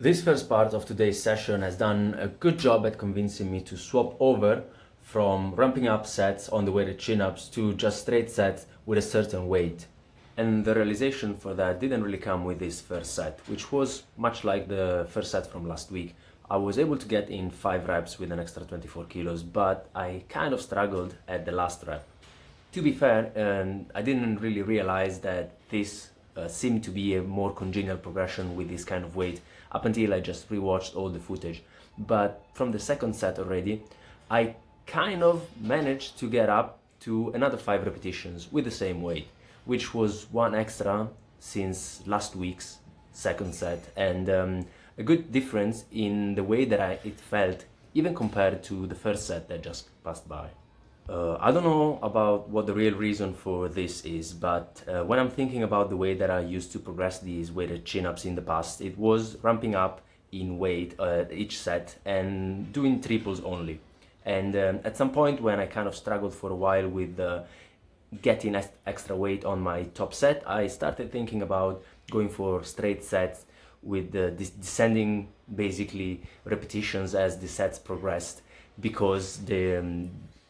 This first part of today's session has done a good job at convincing me to swap over from ramping up sets on the weighted chin-ups to just straight sets with a certain weight. And the realization for that didn't really come with this first set, which was much like the first set from last week. I was able to get in 5 reps with an extra 24 kilos, but I kind of struggled at the last rep. To be fair, I didn't really realize that this seemed to be a more congenial progression with this kind of weight up until I just rewatched all the footage. But from the second set already, I kind of managed to get up to another 5 repetitions with the same weight, which was one extra since last week's second set, and a good difference in the way that it felt, even compared to the first set that just passed by. I don't know about what the real reason for this is, but when I'm thinking about the way that I used to progress these weighted chin-ups in the past, it was ramping up in weight each set and doing triples only. And at some point when I kind of struggled for a while with getting extra weight on my top set, I started thinking about going for straight sets with descending basically repetitions as the sets progressed, because the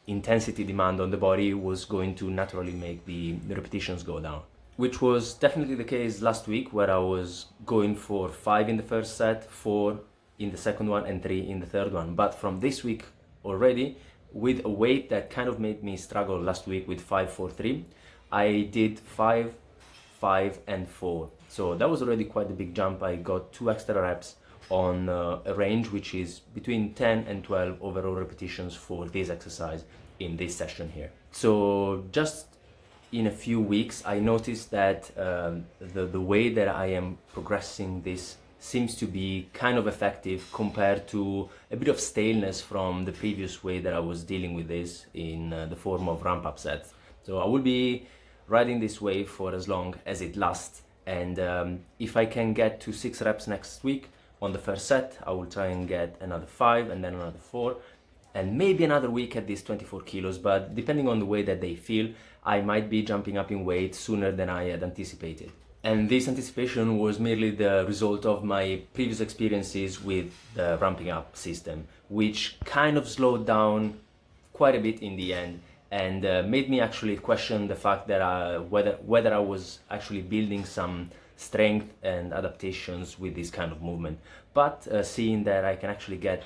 intensity demand on the body was going to naturally make the repetitions go down. Which was definitely the case last week, where I was going for 5 in the first set, 4 in the second one, and 3 in the third one. But from this week already, with a weight that kind of made me struggle last week with 5, 4, 3, I did 5, 5, and 4. So that was already quite a big jump. I got 2 extra reps on a range which is between 10 and 12 overall repetitions for this exercise in this session here. So just in a few weeks, I noticed that the way that I am progressing this seems to be kind of effective compared to a bit of staleness from the previous way that I was dealing with this in the form of ramp-up sets. So I will be riding this wave for as long as it lasts, and if I can get to 6 reps next week on the first set, I will try and get another 5 and then another 4 and maybe another week at these 24 kilos, but depending on the way that they feel, I might be jumping up in weight sooner than I had anticipated. And this anticipation was merely the result of my previous experiences with the ramping up system, which kind of slowed down quite a bit in the end, and made me actually question the fact that whether I was actually building some strength and adaptations with this kind of movement. But seeing that I can actually get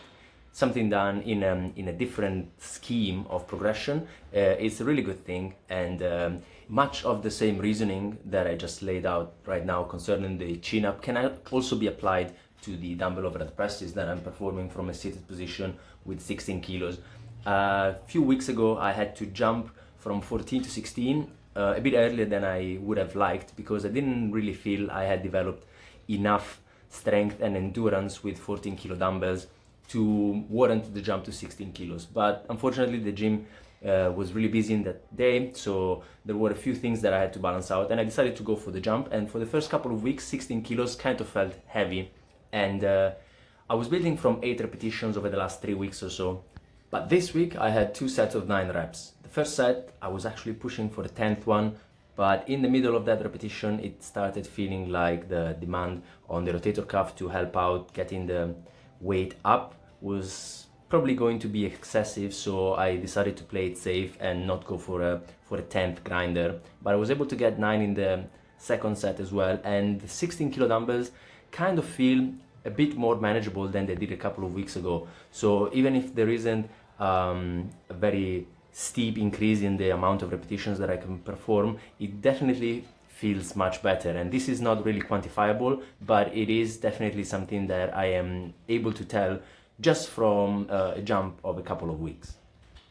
something done in a different scheme of progression, it's a really good thing, and much of the same reasoning that I just laid out right now concerning the chin-up can also be applied to the dumbbell overhead presses that I'm performing from a seated position with 16 kilos. A few weeks ago I had to jump from 14 to 16 a bit earlier than I would have liked, because I didn't really feel I had developed enough strength and endurance with 14 kilo dumbbells to warrant the jump to 16 kilos. But unfortunately the gym was really busy in that day, so there were a few things that I had to balance out, and I decided to go for the jump. And for the first couple of weeks, 16 kilos kind of felt heavy, and I was building from 8 repetitions over the last 3 weeks or so. But this week I had 2 sets of 9 reps. The first set I was actually pushing for the 10th one, but in the middle of that repetition it started feeling like the demand on the rotator cuff to help out getting the weight up was probably going to be excessive, so I decided to play it safe and not go for a 10th grinder. But I was able to get 9 in the second set as well, and the 16 kilo dumbbells kind of feel a bit more manageable than they did a couple of weeks ago. So even if there isn't a very steep increase in the amount of repetitions that I can perform, it definitely feels much better. And this is not really quantifiable, but it is definitely something that I am able to tell just from a jump of a couple of weeks.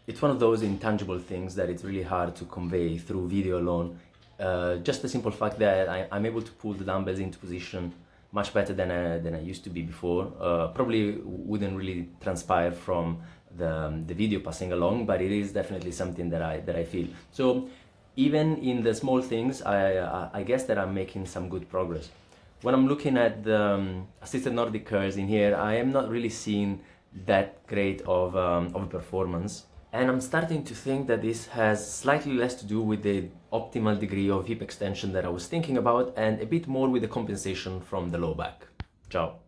It's one of those intangible things that it's really hard to convey through video alone. Just the simple fact that I'm able to pull the dumbbells into position much better than I used to be before. Probably wouldn't really transpire from the video passing along, but it is definitely something that I feel. So even in the small things, I guess that I'm making some good progress. When I'm looking at the assisted Nordic curls in here, I am not really seeing that great of a performance. And I'm starting to think that this has slightly less to do with the optimal degree of hip extension that I was thinking about, and a bit more with the compensation from the low back. Ciao.